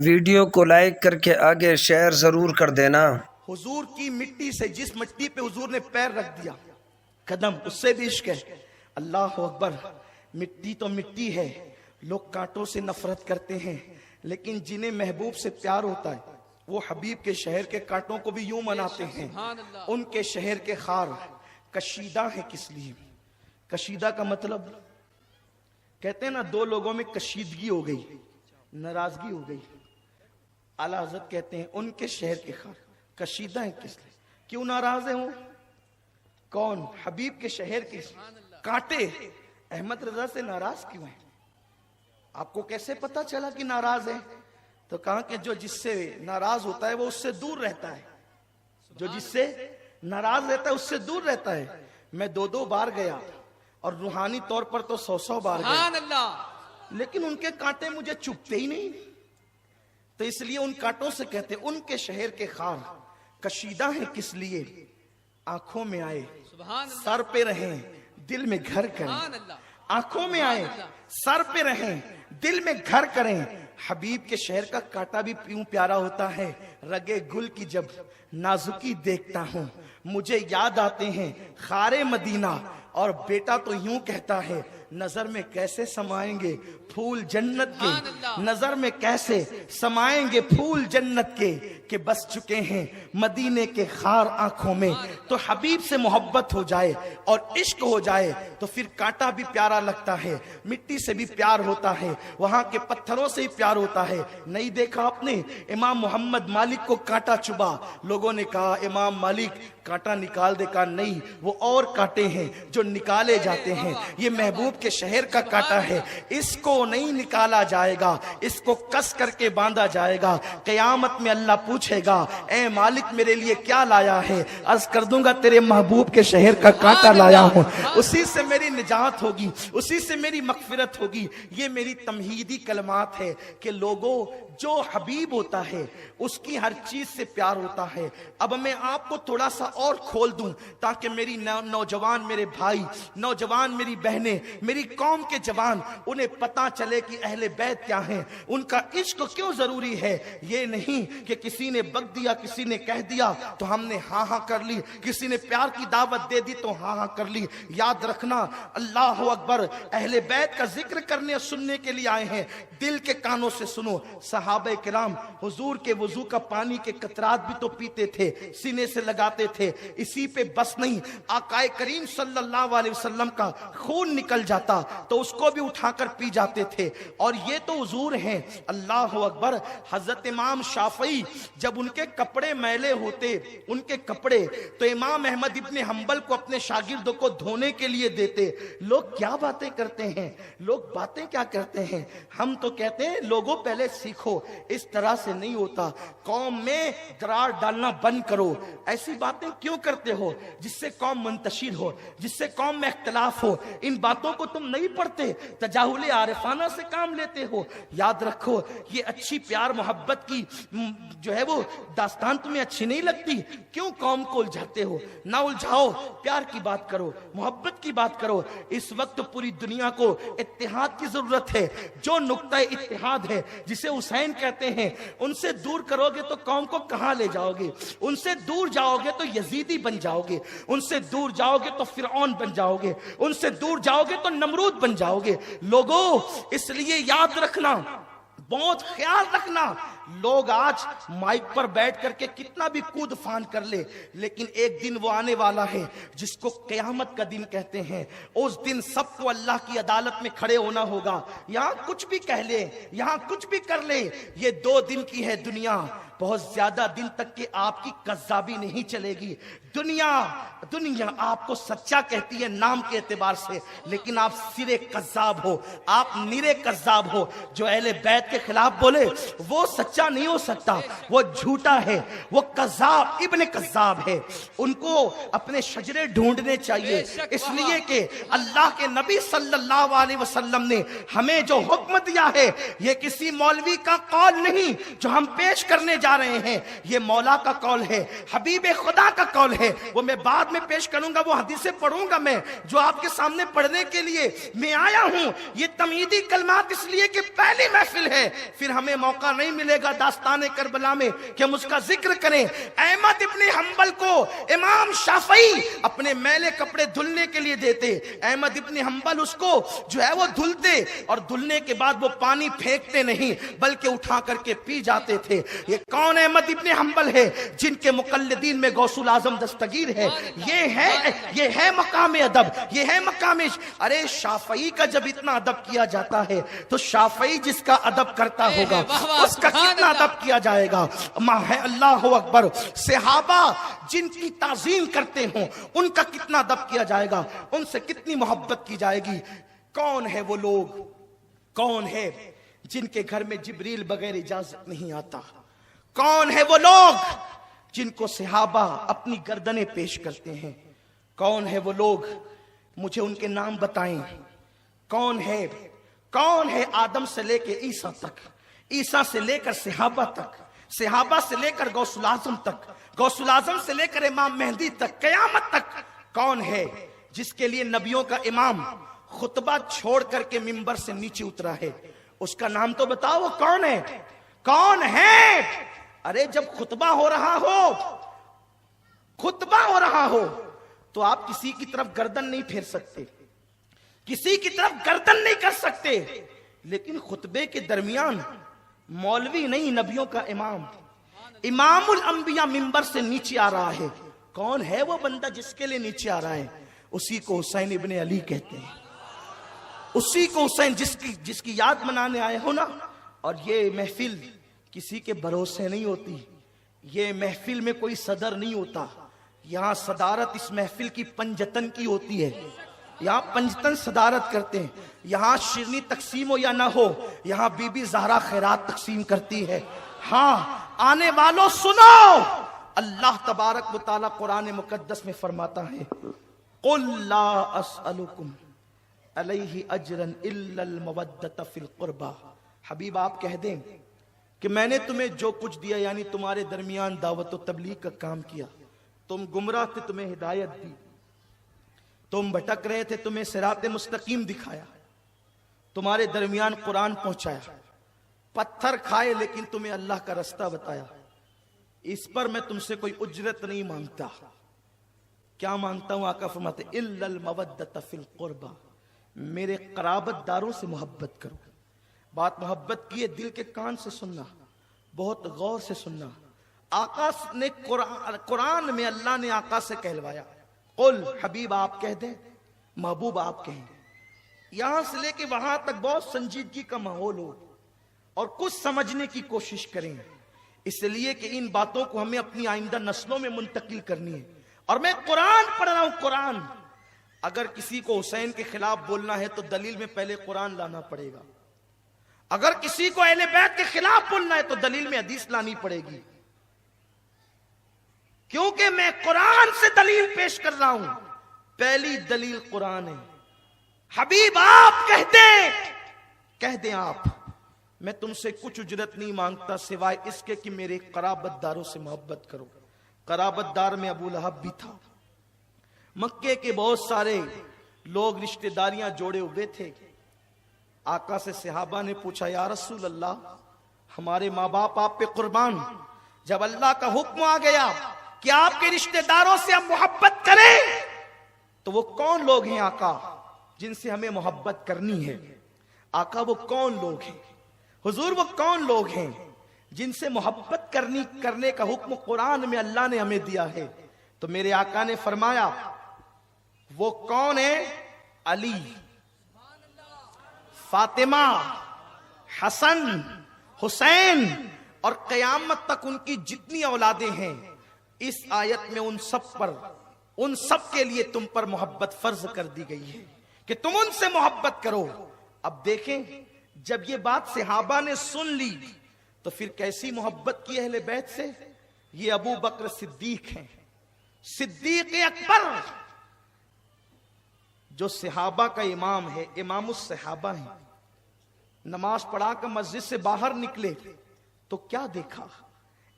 Video کو like کر کے آگے شیئر ضرور کر دینا۔ حضور کی مٹی سے، جس مٹی پہ حضور نے پیر رکھ دیا، قدم، اس سے بھی عشق ہے۔ اللہ اکبر۔ مٹی تو مٹی ہے، لوگ کانٹوں سے نفرت کرتے ہیں، لیکن جنہیں محبوب سے پیار ہوتا ہے وہ حبیب کے شہر کے کانٹوں کو بھی یوں مناتے ہیں۔ ان کے شہر کے خار کشیدہ ہے کس لیے؟ کشیدہ کا مطلب کہتے ہیں نا، دو لوگوں میں کشیدگی ہو گئی، ناراضگی ہو گئی، اعلیٰ حضرت کہتے ہیں ان کے شہر کے خار کشیدہ ہیں کس لیے؟ کیوں ناراض ہیں وہ؟ کون؟ حبیب کے شہر کے کانٹے احمد رضا سے ناراض کیوں ہیں؟ آپ کو کیسے پتا چلا کہ ناراض ہے؟ تو کہا کہ جو جس سے ناراض ہوتا ہے وہ اس سے دور رہتا ہے، جو جس سے ناراض رہتا ہے اس سے دور رہتا ہے۔ میں 2 بار گیا اور روحانی طور پر تو 100 بار گیا، لیکن ان کے کانٹے مجھے چبھتے ہی نہیں، تو اس لیے ان کانٹوں سے کہتے ان کے شہر کے خار کشیدہ ہیں کس لیے؟ آنکھوں میں آئے سر پہ رہیں دل میں گھر کریں، آنکھوں میں آئے سر پہ رہیں دل میں گھر کریں۔ حبیب کے شہر کا کانٹا بھی پیوں پیارا ہوتا ہے۔ رگے گل کی جب نازکی دیکھتا ہوں مجھے یاد آتے ہیں خار مدینہ، اور بیٹا تو یوں کہتا ہے نظر میں کیسے سمائیں گے پھول جنت کے، نظر میں کیسے سمائیں گے پھول جنت کے، کہ بس چکے ہیں مدینے کے خار آنکھوں میں۔ تو حبیب سے محبت ہو جائے اور عشق ہو جائے تو پھر کانٹا بھی پیارا لگتا ہے، مٹی سے بھی پیار ہوتا ہے، وہاں کے پتھروں سے ہی پیار ہوتا ہے۔ نہیں دیکھا آپ نے امام محمد مالک کو کانٹا چبھا، لوگوں نے کہا امام مالک کانٹا نکال دے، کہا نہیں، وہ اور کانٹے ہیں جو نکالے جاتے ہیں، یہ محبوب کے شہر کا کانٹا ہے، اس کو نہیں نکالا جائے گا، اس کو کس کر کے باندھا جائے گا۔ قیامت میں اللہ پوچھے گا اے مالک میرے لیے کیا لایا ہے؟ عرض کر دوں گا تیرے محبوب کے شہر کا کانٹا لایا ہوں، اسی سے میری نجات ہوگی، اسی سے میری مغفرت ہوگی۔ یہ میری تمہیدی کلمات ہے کہ لوگوں، جو حبیب ہوتا ہے اس کی ہر چیز سے پیار ہوتا ہے۔ اب میں آپ کو تھوڑا سا اور کھول دوں تاکہ میری نوجوان میرے بھائی، نوجوان میری بہنیں، میری قوم کے جوان، انہیں پتا چلے کہ اہل بیت کیا ہیں، ان کا عشق کیوں ضروری ہے۔ یہ نہیں کہ کسی نے بک دیا، کسی نے کہہ دیا تو ہم نے ہاں ہاں کر لی، کسی نے پیار کی دعوت دے دی تو ہاں ہاں کر لی۔ یاد رکھنا، اللہ اکبر، اہل بیت کا ذکر کرنے اور سننے کے لیے آئے ہیں، دل کے کانوں سے سنو۔ صحابہ کرام حضور کے وضو کا پانی کے قطرات بھی تو پیتے تھے، سینے سے لگاتے تھے، اسی پہ بس نہیں، آقا کریم صلی اللہ علیہ وسلم کا خون نکل جاتا تو اس کو بھی اٹھا کر پی جاتے تھے۔ اور یہ تو حضور ہیں، اللہ اکبر۔ حضرت امام شافعی جب ان کے کپڑے میلے ہوتے، ان کے کپڑے، تو امام احمد ابن حنبل کو اپنے شاگردوں کو دھونے کے لیے دیتے۔ لوگ کیا باتیں کرتے ہیں، لوگ باتیں کیا کرتے ہیں، ہم تو کہتے ہیں لوگوں پہلے سیکھو، اس طرح سے نہیں ہوتا، قوم میں درار ڈالنا بند کرو۔ ایسی باتیں کیوں کرتے ہو جس سے قوم منتشر ہو، جس سے قوم میں اختلاف ہو؟ ان باتوں کو تم نہیں پڑھتے، تجاہل عارفانہ سے کام لیتے ہو۔ یاد رکھو، یہ اچھی پیار محبت کی جو ہے وہ داستان تمہیں اچھی نہیں لگتی، کیوں قوم کو الجھاتے ہو؟ نہ الجھاؤ، پیار کی بات کرو، محبت کی بات کرو۔ اس وقت پوری دنیا کو اتحاد کی ضرورت ہے۔ جو نقطہ اتحاد ہے جسے حسین کہتے ہیں، ان سے دور کرو گے تو قوم کو کہاں لے جاؤ گے؟ ان سے دور جاؤ گے تو یزیدی بن جاؤ گے، ان سے دور جاؤ گے تو فرعون بن جاؤ گے، ان سے دور جاؤ گے تو نمرود بن جاؤ گے۔ لوگوں، اس لیے یاد رکھنا، بہت خیال رکھنا، لوگ آج مائک پر بیٹھ کر کے کتنا بھی کود فان کر لے، لیکن ایک دن وہ آنے والا ہے جس کو قیامت کا دن کہتے ہیں۔ اس دن سب کو اللہ کی عدالت میں کھڑے ہونا ہوگا۔ یہاں کچھ بھی کہہ لے، یہاں کچھ بھی کر لے، یہ 2 دن کی ہے دنیا، بہت زیادہ دن تک کہ آپ کی کذابی نہیں چلے گی۔ دنیا آپ کو سچا کہتی ہے نام کے اعتبار سے، لیکن آپ سرے کذاب ہو، آپ نیرے کذاب ہو۔ جو اہل بیت کے خلاف بولے وہ سچا نہیں ہو سکتا، وہ جھوٹا ہے، وہ کذاب ابن کذاب ہے۔ ان کو اپنے شجرے ڈھونڈنے چاہیے، اس لیے کہ اللہ کے نبی صلی اللہ علیہ وسلم نے ہمیں جو حکم دیا ہے یہ کسی مولوی کا قول نہیں جو ہم پیش کرنے جا जा रहे हैं, ये मौला का कौल है, हबीब खुदा का कौल है। वो मैं बाद में पेश करूंगा, वो हदीसें पढ़ूंगा मैं जो आपके सामने पढ़ने के लिए मैं आया हूं। ये तमहीदी कलमात इसलिए कि पहली महफिल है, फिर हमें मौका नहीं मिलेगा दास्तान करबला में कि हम उसका जिक्र करें। अहमद इब्न हंबल को इमाम शाफई अपने मैले कपड़े धुलने के लिए देते, अहमद इब्न हंबल उसको जो है वो धुलते और धुलने के बाद वो पानी फेंकते नहीं बल्कि उठा करके पी जाते थे। ये कौन अहमद इब्न हंबल है? जिनके मुकल्लिदीन में गौसुल आजम दस्तगीर है। ये है मकाम अदब, ये है मकाम। अरे शाफई का जब इतना अदब किया जाता है तो शाफई जिसका अदब करता होगा उसका कितना अदब किया जाएगा। अल्लाह अकबर। सहाबा जिनकी ताजीम करते हो उनका कितना अदब किया जाएगा, उनसे कितनी मोहब्बत की जाएगी। कौन है वो लोग, कौन है जिनके घर में जिब्रील बगैर इजाजत नहीं आता? कौन है वो लोग जिनको सहाबा अपनी गर्दनें पेश करते हैं? कौन है वो लोग, मुझे उनके नाम बताएं। कौन है आदम से लेकर ईसा तक, ईसा से लेकर सहाबा तक, सहाबा से लेकर गौसुल आजम तक, गौसुल आजम से लेकर इमाम मेहदी तक, कयामत तक? कौन है जिसके लिए नबियों का इमाम खुतबा छोड़ करके मिंबर से नीचे उतरा है? उसका नाम तो बताओ, वो कौन है? कौन है? अरे जब खुतबा हो रहा हो तो आप किसी की तरफ गर्दन नहीं फेर सकते, किसी की तरफ गर्दन नहीं कर सकते, लेकिन खुतबे के दरमियान मौलवी नहीं, नबियों का इमाम, इमामुल अंबिया मिंबर से नीचे आ रहा है। कौन है वो बंदा जिसके लिए नीचे आ रहा है? उसी को हुसैन इब्ने अली कहते हैं, उसी को हुसैन जिसकी याद मनाने आए हो ना। और ये महफिल किसी के भरोसे नहीं होती, ये महफिल में कोई सदर नहीं होता। यहाँ सदारत इस महफिल की पंजतन की होती है, यहाँ पंजतन सदारत करते हैं। यहाँ शिरनी तकसीम हो या ना हो, यहाँ बीबी ज़हरा खैरात तकसीम करती है। हाँ, आने वालों सुनो, अल्लाह तबारक व तआला कुरान मुकद्दस में फरमाता है, कुल ला अस्अलुकुम अलैहि अजरन इल्लल मवद्दत फिल कुर्बा। हबीब आप कह दें कि मैंने तुम्हें जो कुछ दिया, यानी तुम्हारे दरमियान दावत व तबलीग का काम किया, तुम गुमराह थे, तुम्हें हिदायत दी, तुम भटक रहे थे, तुम्हें सिरात मुस्तकीम दिखाया, तुम्हारे दरमियान कुरान पहुंचाया, पत्थर खाए लेकिन तुम्हें अल्लाह का रास्ता बताया। इस पर मैं तुमसे कोई उजरत नहीं मांगता। क्या मांगता हूं? आका फरमाते इल्लल मवद्दत फिल कुर्बा, मेरे कराबतदारों से मोहब्बत करो। बात मोहब्बत की है, दिल के कान से सुनना, बहुत गौर से सुनना। आका ने कुरान में अल्लाह ने आका से कहलवाया, कुल हबीब आप कह दें, महबूब आप कहें। यहां से लेके वहां तक बहुत संजीदगी का माहौल हो और कुछ समझने की कोशिश करें, इसलिए कि इन बातों को हमें अपनी आइंदा नस्लों में मुंतकिल करनी है। और मैं कुरान पढ़ रहा हूं, कुरान। अगर किसी को हुसैन के खिलाफ बोलना है तो दलील में पहले कुरान लाना पड़ेगा। अगर किसी को अहले बैत के खिलाफ बोलना है तो दलील में हदीस लानी पड़ेगी, क्योंकि मैं कुरान से दलील पेश कर रहा हूं। पहली दलील कुरान है। हबीब आप कह दें आप, मैं तुमसे कुछ उजरत नहीं मांगता सिवाय इसके कि मेरे कराबतदारों से मोहब्बत करो। कराबतदार में अबू लहब भी था। मक्के के बहुत सारे लोग रिश्तेदारियां जोड़े हुए थे। आका से सहाबा ने पूछा, या रसूल अल्लाह, हमारे माँ बाप आप पे कुर्बान, जब अल्लाह का हुक्म आ गया कि आपके रिश्तेदारों से हम मोहब्बत करें, तो वो कौन लोग हैं आका जिनसे हमें मोहब्बत करनी है? आका वो कौन लोग हैं? हुजूर वो कौन लोग हैं जिनसे मोहब्बत करने का हुक्म कुरान में अल्लाह ने हमें दिया है? तो मेरे आका ने फरमाया, वो कौन है? अली, फातिमा, हसन, हुसैन और कयामत तक उनकी जितनी औलादें हैं। इस आयत में उन सब के लिए तुम पर मोहब्बत फर्ज कर दी गई है कि तुम उनसे मोहब्बत करो। अब देखें, जब ये बात सहाबा ने सुन ली तो फिर कैसी मोहब्बत की अहले बैत से। ये अबू बकर सिद्दीक हैं, सिद्दीक अकबर, जो सहाबा का इमाम है, इमामुस सहाबा है। नमाज पढ़ा कर मस्जिद से बाहर निकले तो क्या देखा?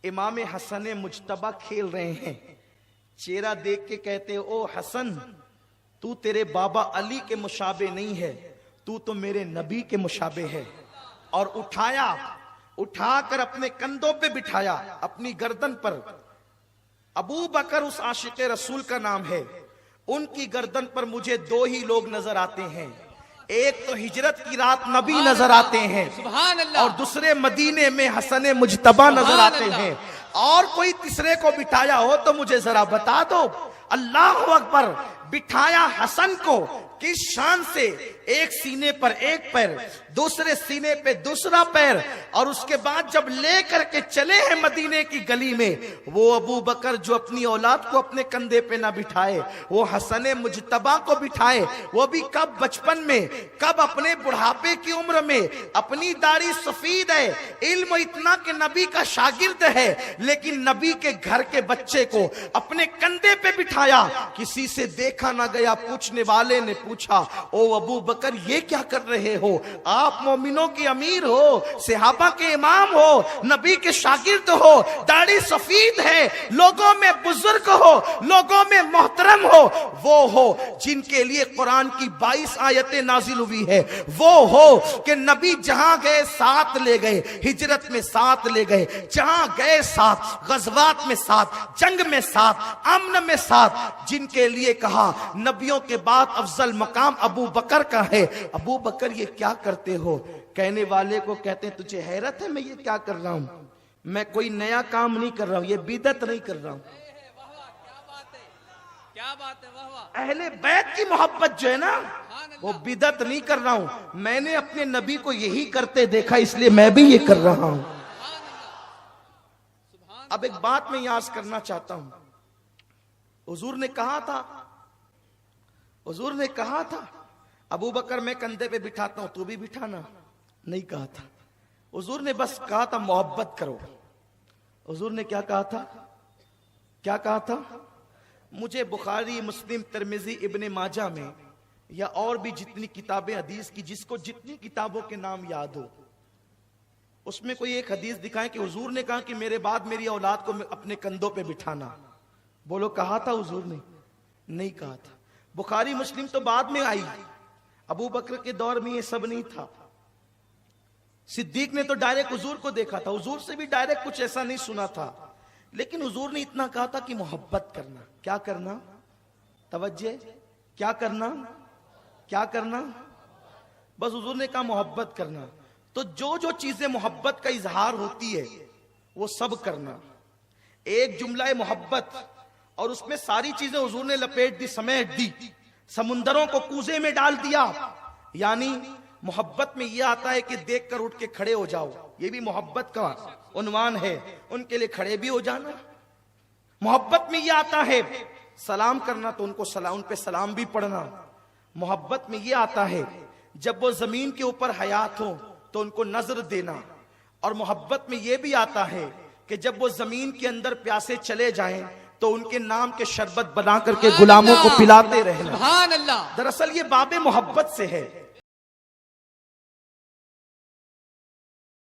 इमाम हसन मुजतबा खेल रहे हैं। चेहरा देख के कहते ओ हसन, तू तेरे बाबा अली के मुशाबे नहीं है, तू तो मेरे नबी के मुशाबे है। और उठाकर अपने कंधों पे बिठाया, अपनी गर्दन पर। अबू बकर उस आशिक रसूल का नाम है। उनकी गर्दन पर मुझे दो ही लोग नजर आते हैं, एक तो हिजरत की रात नबी नजर आते हैं, सुभान अल्लाह, और दूसरे मदीने में हसन मुजतबा नजर आते हैं। और कोई तीसरे को बिठाया हो तो मुझे जरा बता दो। अल्लाह अकबर। बिठाया हसन को किस शान से, एक सीने पर एक पैर, दूसरे सीने पे दूसरा पैर, और उसके बाद जब ले करके चले हैं मदीने की गली में, वो अबू बकर जो अपनी औलाद को अपने कंधे पे ना बिठाए, वो हसन मुजतबा को बिठाए। वो भी कब? बचपन में। कब? अपने बुढ़ापे की उम्र में। अपनी दाढ़ी सफेद है, इल्म इतना कि नबी का शागिर्द है, लेकिन नबी के घर के बच्चे को अपने कंधे पे बिठाया। किसी से देखा ना गया। पूछने वाले ने पूछा, ओ अबू बकर ये क्या कर रहे हो? आप मोमिनों के अमीर हो, सहाबा के इमाम हो, नबी के शागिर्द हो, दाढ़ी सफेद है, लोगों में बुजुर्ग हो, लोगों में मोहतरम हो, वो हो जिनके लिए कुरान की 22 आयतें नाजिल हुई है। वो हो कि नबी जहां गए साथ ले गए, हिजरत में साथ ले गए, जहां गए साथ, गजवात में साथ, जंग में साथ, अमन में साथ। जिनके लिए कहा नबियों के बाद अफजल मकाम अबू बकर का है। अबू बकर ये क्या करते हो? कहने वाले को कहते हैं तुझे हैरत है मैं ये क्या कर रहा हूं? मैं कोई नया काम नहीं कर रहा हूं, ये बिदत नहीं कर रहा हूं। क्या बात है, वाह वाह। अहले बैत की मोहब्बत जो है ना, वो बिदत नहीं कर रहा हूं। मैंने अपने नबी को यही करते देखा, इसलिए मैं भी ये कर रहा हूं। अब एक बात मैं याद करना चाहता हूं। हुजूर ने कहा था अबू बकर मैं कंधे पे बिठाता हूं, तू भी बिठाना। नहीं कहा था। हुजूर ने बस कहा था मोहब्बत करो। हुजूर ने क्या कहा था? मुझे बुखारी, मुस्लिम, तिरमिजी, इब्ने माजा में या और भी जितनी किताबें हदीस की, जिसको जितनी किताबों के नाम याद हो, उसमें कोई एक हदीस दिखाएं कि हुजूर ने कहा कि मेरे बाद मेरी औलाद को अपने कंधों पे बिठाना। बोलो, कहा था हुजूर ने? नहीं कहा था। बुखारी मुस्लिम तो बाद में आई, अबू बकर के दौर में ये सब नहीं था। सिद्दीक ने तो डायरेक्ट हुजूर को देखा था, हुजूर से भी डायरेक्ट कुछ ऐसा नहीं सुना था, लेकिन हुजूर ने इतना कहा था कि मोहब्बत करना। क्या करना? तवज्जे, क्या करना? बस हुजूर ने कहा मोहब्बत करना। तो जो जो चीजें मोहब्बत का इजहार होती है वो सब करना। एक जुमला मोहब्बत, और उसमें सारी चीजें हुजूर ने लपेट दी, समेट दी, समुंदरों को कूजे में डाल दिया। यानी मोहब्बत में यह आता है कि देखकर उठ के खड़े हो जाओ, ये भी मोहब्बत का उन्वान है। उनके लिए खड़े भी हो जाना। मोहब्बत में यह आता है सलाम करना, तो उनको सलाम, उन पे सलाम भी पढ़ना। मोहब्बत में यह आता है जब वो जमीन के ऊपर हयात हो तो उनको नजर देना। और मोहब्बत में यह भी आता है कि जब वो जमीन के अंदर प्यासे चले जाएं तो उनके नाम के शरबत बना करके गुलामों को पिलाते रहना। सुभान अल्लाह। दरअसल ये बाबे मोहब्बत से है।